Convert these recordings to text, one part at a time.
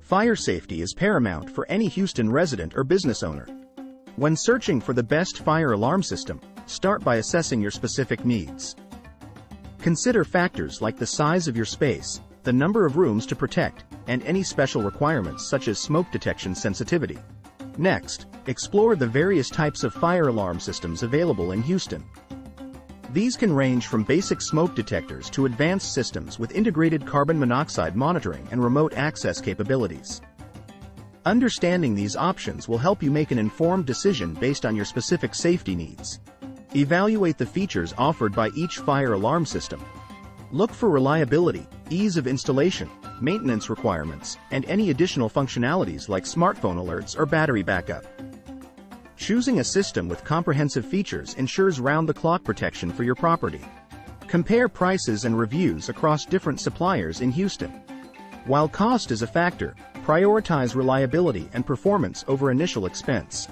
Fire safety is paramount for any Houston resident or business owner. When searching for the best fire alarm system, start by assessing your specific needs. Consider factors like the size of your space, the number of rooms to protect, and any special requirements such as smoke detection sensitivity. Next, explore the various types of fire alarm systems available in Houston. These can range from basic smoke detectors to advanced systems with integrated carbon monoxide monitoring and remote access capabilities. Understanding these options will help you make an informed decision based on your specific safety needs. Evaluate the features offered by each fire alarm system. Look for reliability, ease of installation, maintenance requirements, and any additional functionalities like smartphone alerts or battery backup. Choosing a system with comprehensive features ensures round-the-clock protection for your property. Compare prices and reviews across different suppliers in Houston. While cost is a factor, prioritize reliability and performance over initial expense.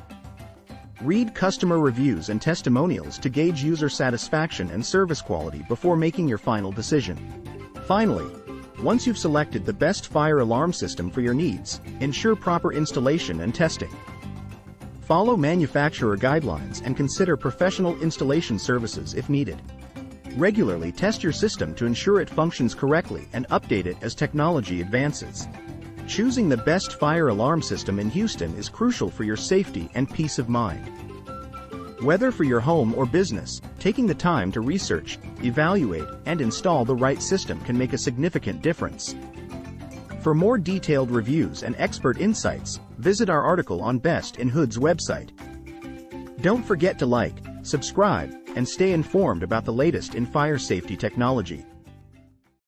Read customer reviews and testimonials to gauge user satisfaction and service quality before making your final decision. Finally, once you've selected the best fire alarm system for your needs, ensure proper installation and testing. Follow manufacturer guidelines and consider professional installation services if needed. Regularly test your system to ensure it functions correctly and update it as technology advances. Choosing the best fire alarm system in Houston is crucial for your safety and peace of mind. Whether for your home or business, taking the time to research, evaluate, and install the right system can make a significant difference. For more detailed reviews and expert insights, visit our article on Best in Hood's website. Don't forget to like, subscribe, and stay informed about the latest in fire safety technology.